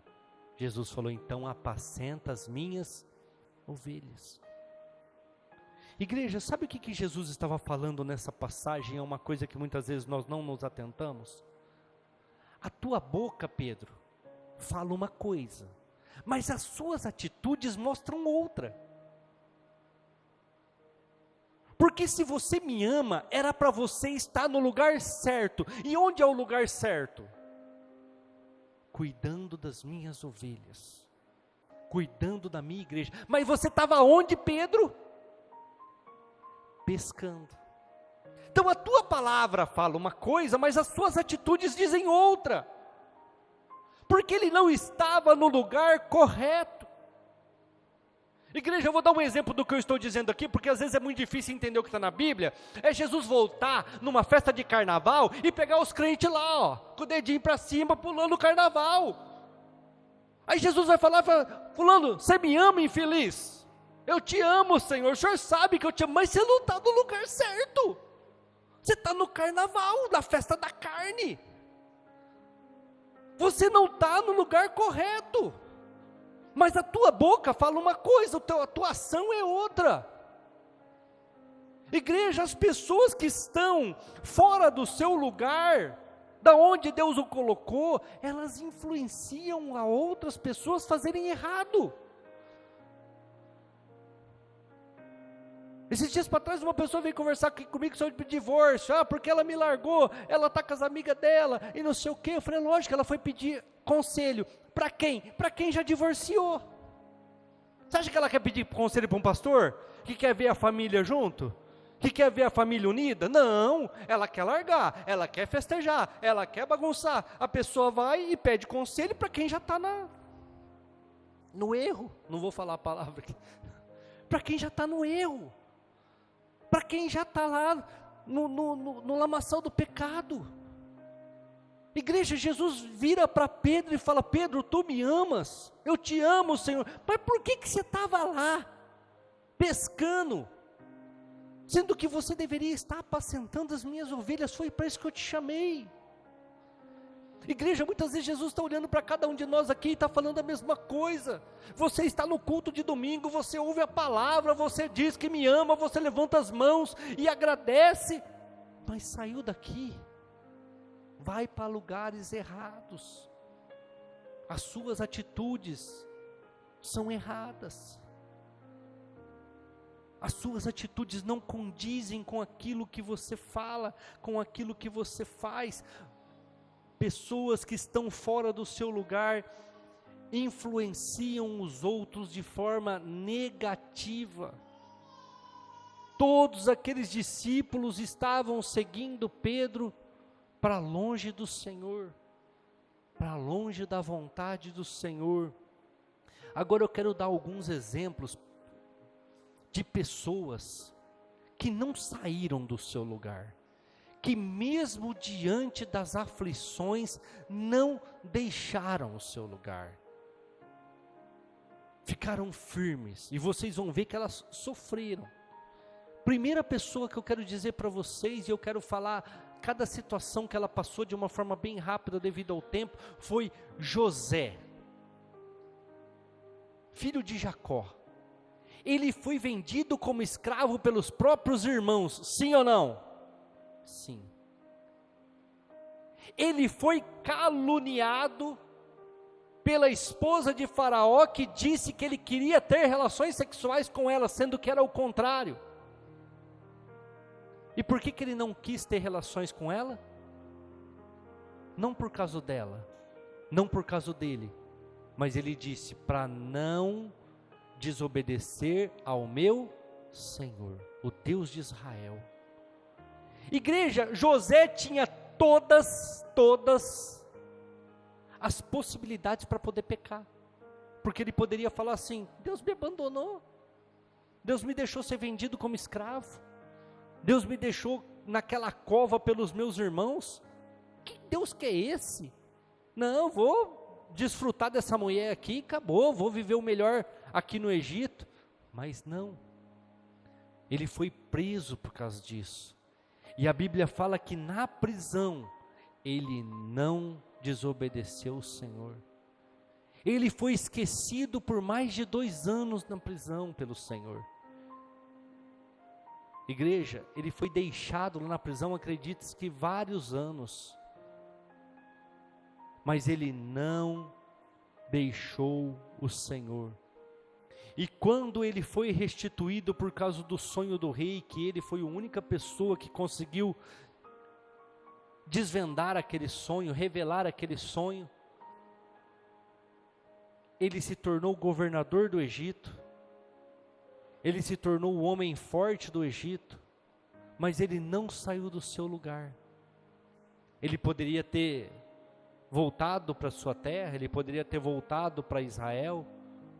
Jesus falou: então apacenta as minhas ovelhas. Igreja, sabe o que Jesus estava falando nessa passagem? É uma coisa que muitas vezes nós não nos atentamos. A tua boca, Pedro, fala uma coisa, mas as suas atitudes mostram outra. Porque se você me ama, era para você estar no lugar certo. E onde é o lugar certo? Cuidando das minhas ovelhas, cuidando da minha igreja. Mas você estava onde, Pedro? Pescando. Então a tua palavra fala uma coisa, mas as suas atitudes dizem outra. porque ele não estava no lugar correto. Igreja, eu vou dar um exemplo do que eu estou dizendo aqui, porque às vezes é muito difícil entender o que está na Bíblia. É Jesus voltar numa festa de carnaval e pegar os crentes lá, ó, com o dedinho para cima, pulando o carnaval. Aí Jesus vai falar, fulano, você me ama, infeliz? Eu te amo, Senhor, o Senhor sabe que eu te amo, mas você não está no lugar certo. Você está no carnaval, na festa da carne. Você não está no lugar correto. Mas a tua boca fala uma coisa, a tua ação é outra. Igreja, as pessoas que estão fora do seu lugar, da onde Deus o colocou, elas influenciam a outras pessoas fazerem errado. Esses dias para trás uma pessoa veio conversar comigo sobre divórcio, porque ela me largou, ela está com as amigas dela, e não sei o quê. Eu falei, lógico, ela foi pedir conselho, para quem? Para quem já divorciou. Você acha que ela quer pedir conselho para um pastor, que quer ver a família junto? Que quer ver a família unida? Não, ela quer largar, ela quer festejar, ela quer bagunçar. A pessoa vai e pede conselho para quem já está no erro, não vou falar a palavra aqui, para quem já está no erro, para quem já está lá no lamaçal do pecado. Igreja, Jesus vira para Pedro e fala, Pedro, tu me amas? Eu te amo, Senhor. Mas por que você estava lá, pescando, sendo que você deveria estar apacentando as minhas ovelhas? Foi para isso que eu te chamei. Igreja, muitas vezes Jesus está olhando para cada um de nós aqui e está falando a mesma coisa. Você está no culto de domingo, você ouve a palavra, você diz que me ama, você levanta as mãos e agradece, mas saiu daqui, vai para lugares errados, as suas atitudes são erradas, as suas atitudes não condizem com aquilo que você fala, com aquilo que você faz. Pessoas que estão fora do seu lugar influenciam os outros de forma negativa. Todos aqueles discípulos estavam seguindo Pedro para longe do Senhor, para longe da vontade do Senhor. Agora eu quero dar alguns exemplos de pessoas que não saíram do seu lugar, que mesmo diante das aflições, não deixaram o seu lugar, ficaram firmes, e vocês vão ver que elas sofreram. Primeira pessoa que eu quero dizer para vocês, e eu quero falar cada situação que ela passou de uma forma bem rápida devido ao tempo, foi José, filho de Jacó. Ele foi vendido como escravo pelos próprios irmãos, sim ou não? Sim. Ele foi caluniado pela esposa de Faraó, que disse que ele queria ter relações sexuais com ela, sendo que era o contrário. E por que ele não quis ter relações com ela? Não por causa dela, não por causa dele, mas ele disse, para não desobedecer ao meu Senhor, o Deus de Israel. Igreja, José tinha todas as possibilidades para poder pecar, porque ele poderia falar assim, Deus me abandonou, Deus me deixou ser vendido como escravo, Deus me deixou naquela cova pelos meus irmãos, que Deus que é esse? Não, vou desfrutar dessa mulher aqui, acabou, vou viver o melhor aqui no Egito. Mas não, ele foi preso por causa disso, e a Bíblia fala que na prisão, ele não desobedeceu o Senhor, ele foi esquecido por mais de 2 anos na prisão pelo Senhor. Igreja, ele foi deixado lá na prisão, acredite-se que vários anos, mas ele não deixou o Senhor. E quando ele foi restituído por causa do sonho do rei, que ele foi a única pessoa que conseguiu desvendar aquele sonho, revelar aquele sonho, ele se tornou governador do Egito, ele se tornou o homem forte do Egito, mas ele não saiu do seu lugar. Ele poderia ter voltado para sua terra, ele poderia ter voltado para Israel,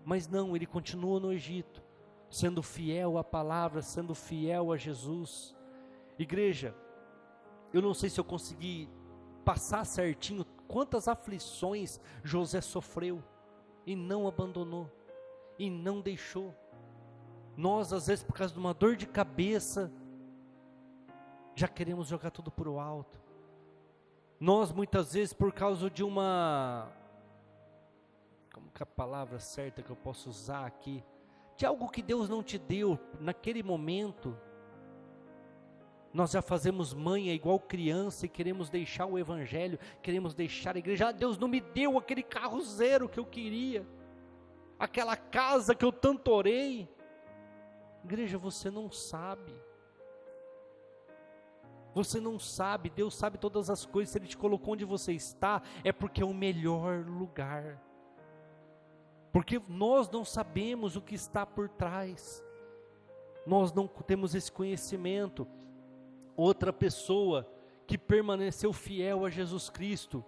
mas não, ele continua no Egito, sendo fiel à palavra, sendo fiel a Jesus. Igreja, eu não sei se eu consegui passar certinho quantas aflições José sofreu, e não abandonou, e não deixou. Nós, às vezes, por causa de uma dor de cabeça, já queremos jogar tudo para o alto. Nós, muitas vezes, por causa de como que é a palavra certa que eu posso usar aqui, de algo que Deus não te deu naquele momento, nós já fazemos manha igual criança e queremos deixar o evangelho, queremos deixar a igreja. Deus não me deu aquele carro zero que eu queria, aquela casa que eu tanto orei. Igreja, você não sabe. Você não sabe, Deus sabe todas as coisas. Se Ele te colocou onde você está, é porque é o melhor lugar. Porque nós não sabemos o que está por trás. Nós não temos esse conhecimento. Outra pessoa que permaneceu fiel a Jesus Cristo,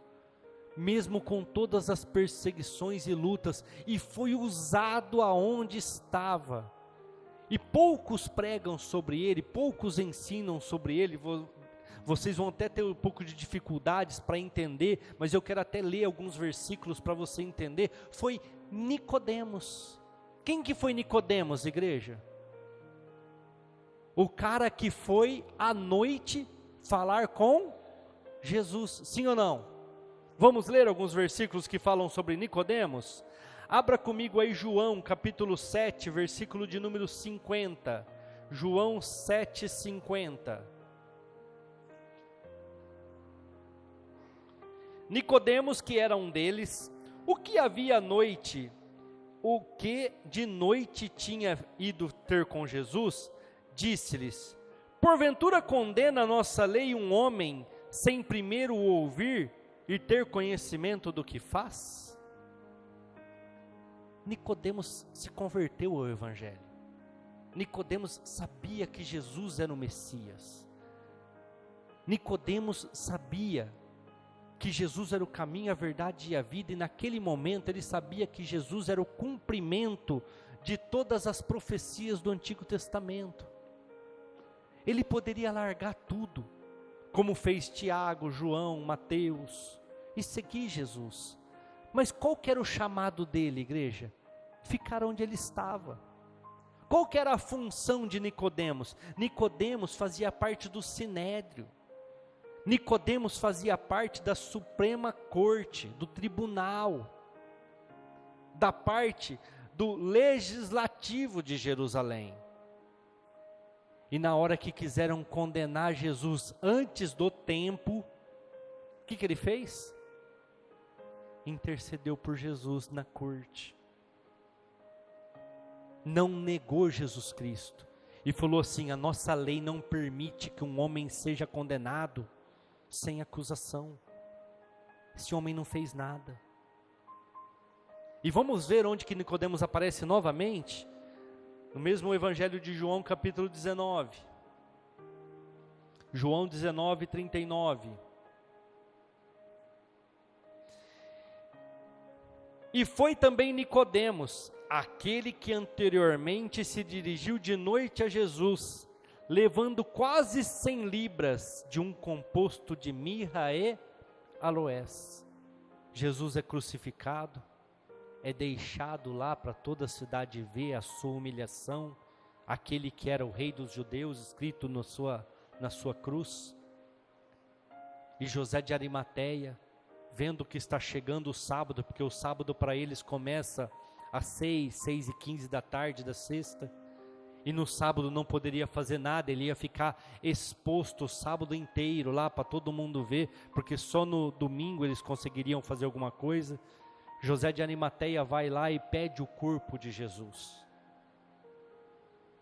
mesmo com todas as perseguições e lutas, e foi usado aonde estava. E poucos pregam sobre ele, poucos ensinam sobre ele. Vocês vão até ter um pouco de dificuldades para entender, mas eu quero até ler alguns versículos para você entender. Foi Nicodemos. Quem que foi Nicodemos, igreja? O cara que foi à noite falar com Jesus, sim ou não? Vamos ler alguns versículos que falam sobre Nicodemos? Abra comigo aí João capítulo 7, versículo de número 50. João 7, 50. Nicodemos, que era um deles, o que havia à noite, o que de noite tinha ido ter com Jesus, disse-lhes: porventura condena a nossa lei um homem sem primeiro o ouvir e ter conhecimento do que faz? Nicodemos se converteu ao evangelho. Nicodemos sabia que Jesus era o Messias. Nicodemos sabia que Jesus era o caminho, a verdade e a vida, e naquele momento ele sabia que Jesus era o cumprimento de todas as profecias do Antigo Testamento. Ele poderia largar tudo, como fez Tiago, João, Mateus, e seguir Jesus. Mas qual que era o chamado dele, igreja? Ficar onde ele estava. Qual que era a função de Nicodemos? Nicodemos fazia parte do Sinédrio. Nicodemos fazia parte da Suprema Corte, do tribunal, da parte do legislativo de Jerusalém. E na hora que quiseram condenar Jesus antes do tempo, o que ele fez? Intercedeu por Jesus na corte. Não negou Jesus Cristo. E falou assim: a nossa lei não permite que um homem seja condenado sem acusação. Esse homem não fez nada. E vamos ver onde que Nicodemos aparece novamente. No mesmo Evangelho de João, capítulo 19. João 19, 39. E foi também Nicodemos, aquele que anteriormente se dirigiu de noite a Jesus, levando quase 100 libras de um composto de mirra e aloés. Jesus é crucificado, é deixado lá para toda a cidade ver a sua humilhação, aquele que era o rei dos judeus, escrito na sua cruz. E José de Arimateia, vendo que está chegando o sábado, porque o sábado para eles começa às 6h15 da tarde da sexta, e no sábado não poderia fazer nada, ele ia ficar exposto o sábado inteiro lá para todo mundo ver, porque só no domingo eles conseguiriam fazer alguma coisa. José de Arimateia vai lá e pede o corpo de Jesus,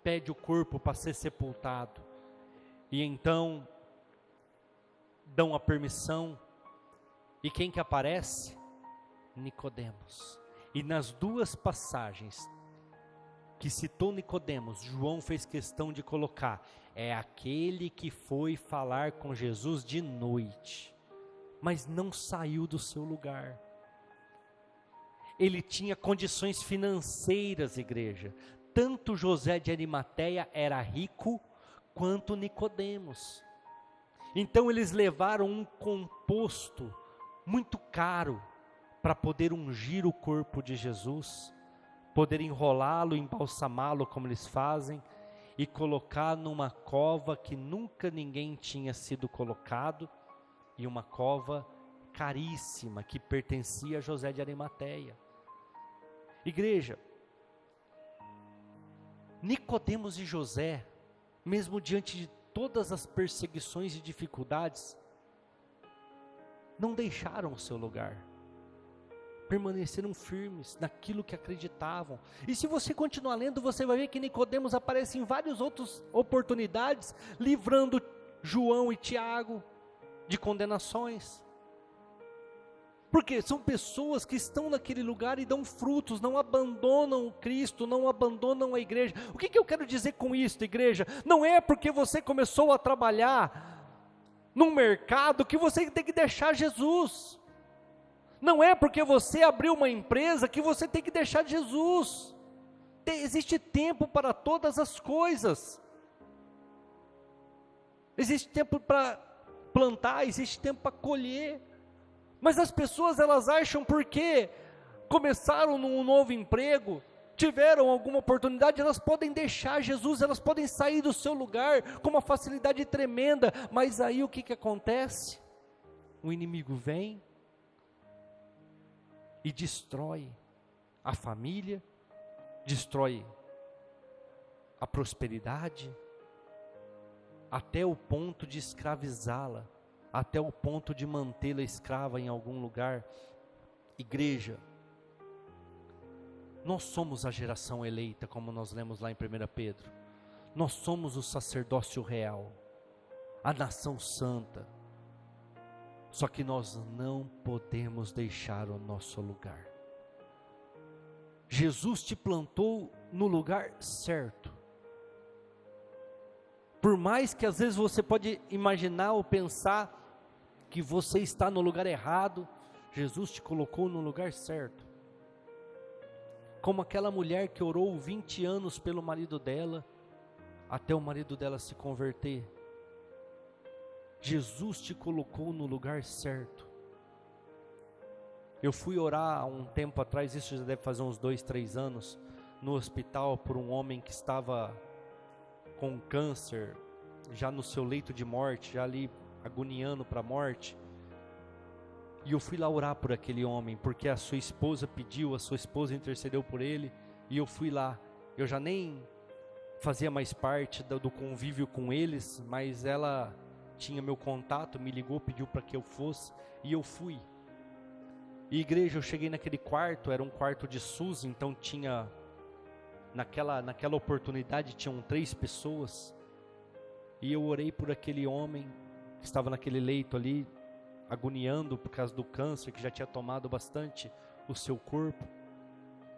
pede o corpo para ser sepultado, e então dão a permissão. E quem que aparece? Nicodemos. E nas duas passagens que citou Nicodemos, João fez questão de colocar: é aquele que foi falar com Jesus de noite. mas não saiu do seu lugar. Ele tinha condições financeiras, igreja. Tanto José de Arimateia era rico, quanto Nicodemos. Então eles levaram um composto muito caro, para poder ungir o corpo de Jesus, poder enrolá-lo, embalsamá-lo como eles fazem, e colocar numa cova que nunca ninguém tinha sido colocado, e uma cova caríssima, que pertencia a José de Arimateia. Igreja, Nicodemos e José, mesmo diante de todas as perseguições e dificuldades, não deixaram o seu lugar, permaneceram firmes naquilo que acreditavam. E se você continuar lendo, você vai ver que Nicodemos aparece em várias outras oportunidades, livrando João e Tiago de condenações. Porque são pessoas que estão naquele lugar e dão frutos, não abandonam Cristo, não abandonam a igreja. O que eu quero dizer com isso, igreja? Não é porque você começou a trabalhar num mercado que você tem que deixar Jesus. Não é porque você abriu uma empresa que você tem que deixar Jesus. Existe tempo para todas as coisas. Existe tempo para plantar, existe tempo para colher. Mas as pessoas, elas acham porque começaram num novo emprego, tiveram alguma oportunidade, elas podem deixar Jesus, elas podem sair do seu lugar com uma facilidade tremenda. Mas aí o que acontece? O inimigo vem e destrói a família, destrói a prosperidade, até o ponto de escravizá-la, até o ponto de mantê-la escrava em algum lugar. Igreja, nós somos a geração eleita, como nós lemos lá em 1 Pedro. Nós somos o sacerdócio real, a nação santa. Só que nós não podemos deixar o nosso lugar. Jesus te plantou no lugar certo. Por mais que às vezes você pode imaginar ou pensar que você está no lugar errado, Jesus te colocou no lugar certo. Como aquela mulher que orou 20 anos pelo marido dela, até o marido dela se converter. Jesus te colocou no lugar certo. Eu fui orar há um tempo atrás, isso já deve fazer uns 2, 3 anos, no hospital por um homem que estava com câncer, já no seu leito de morte, já ali agoniando para a morte. E eu fui lá orar por aquele homem, porque a sua esposa pediu, a sua esposa intercedeu por ele, e eu fui lá. Eu já nem fazia mais parte do convívio com eles, mas ela tinha meu contato, me ligou, pediu para que eu fosse, e eu fui. E igreja, eu cheguei naquele quarto, era um quarto de SUS, então tinha, naquela oportunidade, tinham 3 pessoas, e eu orei por aquele homem, que estava naquele leito ali, agoniando por causa do câncer, que já tinha tomado bastante o seu corpo.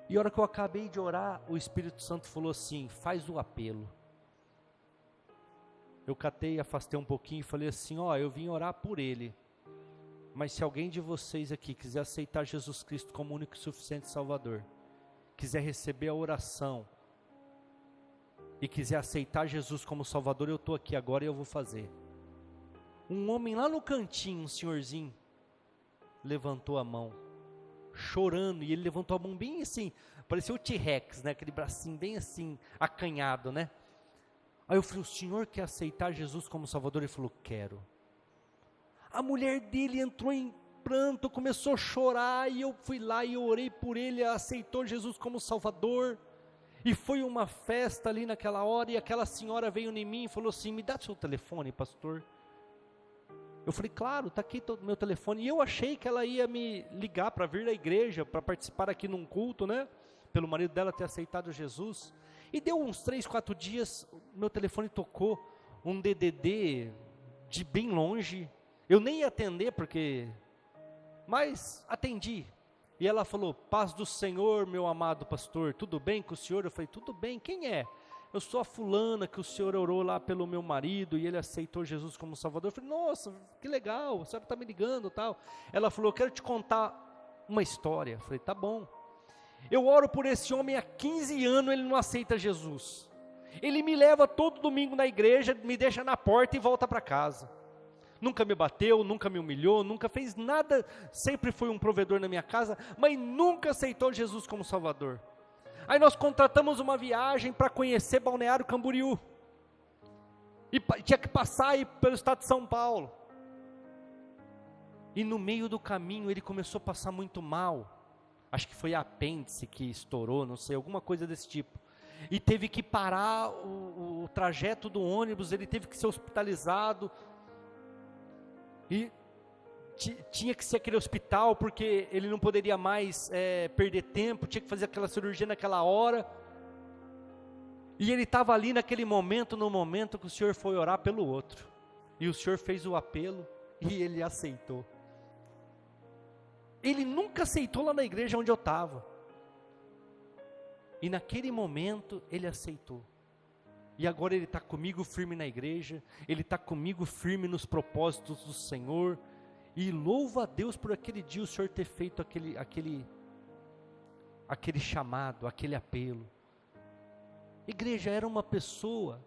E a hora que eu acabei de orar, o Espírito Santo falou assim: faz o apelo. Eu catei, afastei um pouquinho e falei assim: eu vim orar por ele, mas se alguém de vocês aqui quiser aceitar Jesus Cristo como único e suficiente Salvador, quiser receber a oração, e quiser aceitar Jesus como Salvador, eu estou aqui agora e eu vou fazer. Um homem lá no cantinho, um senhorzinho, levantou a mão, chorando, e ele levantou a mão bem assim, parecia o T-Rex, né? Aquele bracinho bem assim, acanhado, né? Aí eu falei: o senhor quer aceitar Jesus como Salvador? Ele falou: quero. A mulher dele entrou em pranto, começou a chorar, e eu fui lá e eu orei por ele, aceitou Jesus como Salvador, e foi uma festa ali naquela hora, e aquela senhora veio em mim e falou assim: me dá seu telefone, pastor. Eu falei: claro, está aqui o meu telefone. E eu achei que ela ia me ligar para vir na igreja, para participar aqui num culto, né? Pelo marido dela ter aceitado Jesus. E deu uns 3, 4 dias, meu telefone tocou, um DDD de bem longe. Eu nem ia atender mas atendi. E ela falou: paz do Senhor, meu amado pastor, tudo bem com o senhor? Eu falei: tudo bem, quem é? eu sou a fulana que o senhor orou lá pelo meu marido e ele aceitou Jesus como Salvador. Eu falei, nossa, que legal, a senhora está me ligando e tal. Ela falou, eu quero te contar uma história. Eu falei, tá bom. Eu oro por esse homem há 15 anos, ele não aceita Jesus. Ele me leva todo domingo na igreja, me deixa na porta e volta para casa. Nunca me bateu, nunca me humilhou, nunca fez nada, sempre foi um provedor na minha casa, mas nunca aceitou Jesus como Salvador. Aí nós contratamos uma viagem para conhecer Balneário Camboriú, e tinha que passar aí pelo estado de São Paulo, e no meio do caminho ele começou a passar muito mal, acho que foi a apêndice que estourou, não sei, alguma coisa desse tipo, e teve que parar o trajeto do ônibus, ele teve que ser hospitalizado, e tinha que ser aquele hospital, porque ele não poderia mais perder tempo, tinha que fazer aquela cirurgia naquela hora, e ele estava ali naquele momento, no momento que o Senhor foi orar pelo outro, e o Senhor fez o apelo, e ele aceitou. Ele nunca aceitou lá na igreja onde eu estava, e naquele momento ele aceitou, e agora ele está comigo firme na igreja, ele está comigo firme nos propósitos do Senhor, e louva a Deus por aquele dia o Senhor ter feito aquele chamado, aquele apelo. Igreja, era uma pessoa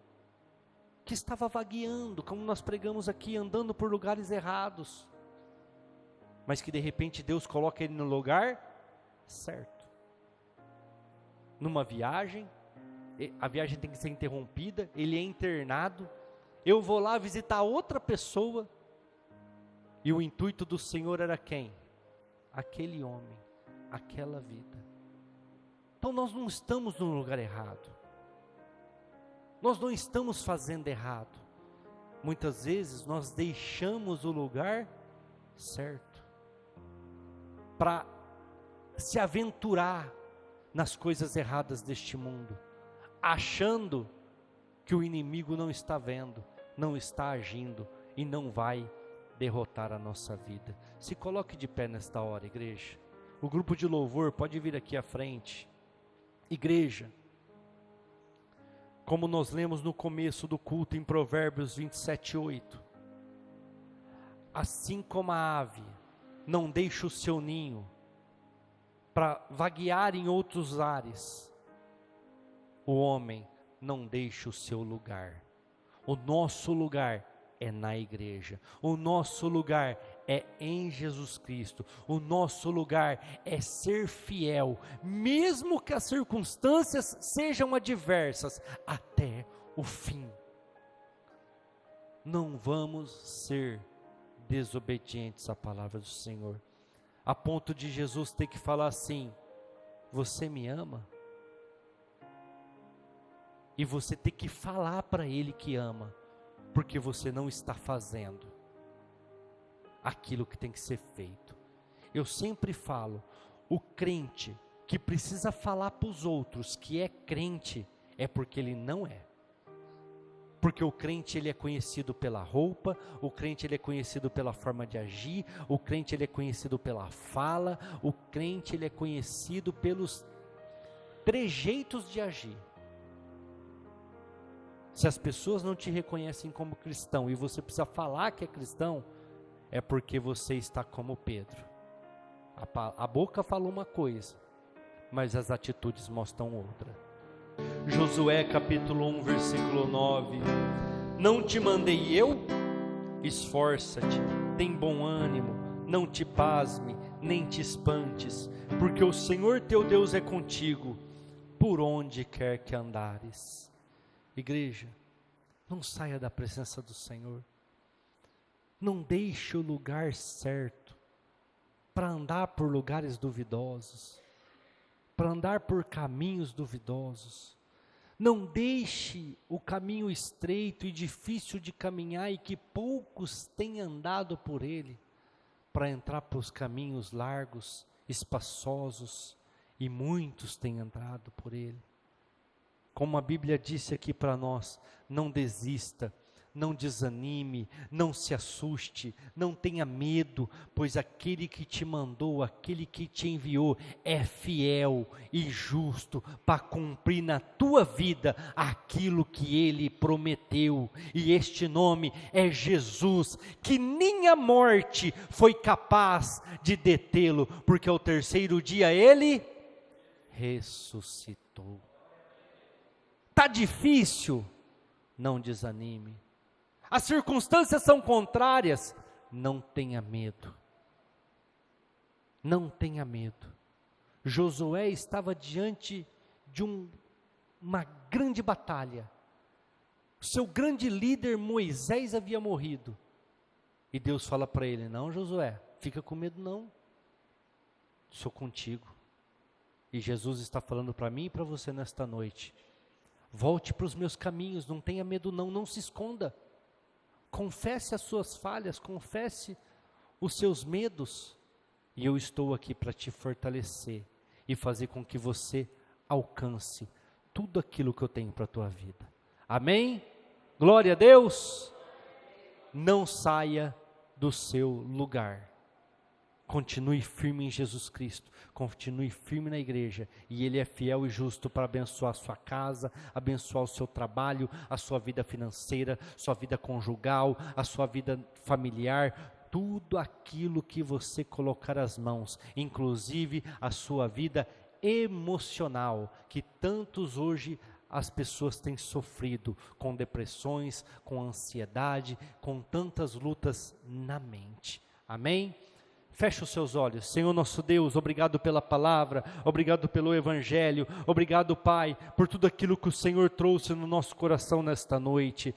que estava vagueando, como nós pregamos aqui, andando por lugares errados, mas que de repente Deus coloca ele no lugar certo. Numa viagem, a viagem tem que ser interrompida, ele é internado, eu vou lá visitar outra pessoa, e o intuito do Senhor era quem? Aquele homem, aquela vida. Então nós não estamos no lugar errado, nós não estamos fazendo errado, muitas vezes nós deixamos o lugar certo, para se aventurar nas coisas erradas deste mundo, achando que o inimigo não está vendo, não está agindo, e não vai derrotar a nossa vida. Se coloque de pé nesta hora, igreja. O grupo de louvor pode vir aqui à frente. Igreja, como nós lemos no começo do culto em Provérbios 27:8, assim como a ave não deixa o seu ninho para vaguear em outros ares, o homem não deixa o seu lugar. O nosso lugar é na igreja, o nosso lugar é em Jesus Cristo, o nosso lugar é ser fiel, mesmo que as circunstâncias sejam adversas, até o fim. Não vamos ser desobedientes à palavra do Senhor, a ponto de Jesus ter que falar assim, você me ama? E você ter que falar para Ele que ama, porque você não está fazendo aquilo que tem que ser feito. Eu sempre falo, o crente que precisa falar para os outros que é crente, é porque ele não é. Porque o crente ele é conhecido pela roupa, o crente ele é conhecido pela forma de agir, o crente ele é conhecido pela fala, o crente ele é conhecido pelos trejeitos de agir. Se as pessoas não te reconhecem como cristão e você precisa falar que é cristão, é porque você está como Pedro. A boca fala uma coisa, mas as atitudes mostram outra. Josué capítulo 1, versículo 9. Não te mandei eu? Esforça-te, tem bom ânimo, não te pasme, nem te espantes, porque o Senhor teu Deus é contigo, por onde quer que andares. Igreja, não saia da presença do Senhor, não deixe o lugar certo, para andar por lugares duvidosos, para andar por caminhos duvidosos, não deixe o caminho estreito e difícil de caminhar e que poucos têm andado por ele, para entrar para os caminhos largos, espaçosos, e muitos têm entrado por ele. Como a Bíblia disse aqui para nós, não desista, não desanime, não se assuste, não tenha medo, pois aquele que te mandou, aquele que te enviou, é fiel e justo para cumprir na tua vida aquilo que ele prometeu. E este nome é Jesus, que nem a morte foi capaz de detê-lo, porque ao terceiro dia ele ressuscitou. Está difícil? Não desanime. As circunstâncias são contrárias? Não tenha medo. Não tenha medo. Josué estava diante de uma grande batalha. O seu grande líder Moisés havia morrido. E Deus fala para ele: não, Josué, fica com medo não. Sou contigo. E Jesus está falando para mim e para você nesta noite: volte para os meus caminhos, não tenha medo não, não se esconda. Confesse as suas falhas, confesse os seus medos. E eu estou aqui para te fortalecer e fazer com que você alcance tudo aquilo que eu tenho para a tua vida. Amém? Glória a Deus. Não saia do seu lugar. Continue firme em Jesus Cristo, continue firme na igreja, e Ele é fiel e justo para abençoar a sua casa, abençoar o seu trabalho, a sua vida financeira, sua vida conjugal, a sua vida familiar, tudo aquilo que você colocar as mãos, inclusive a sua vida emocional, que tantos hoje as pessoas têm sofrido, com depressões, com ansiedade, com tantas lutas na mente. Amém? Feche os seus olhos. Senhor nosso Deus, obrigado pela palavra, obrigado pelo evangelho, obrigado, Pai, por tudo aquilo que o Senhor trouxe no nosso coração nesta noite.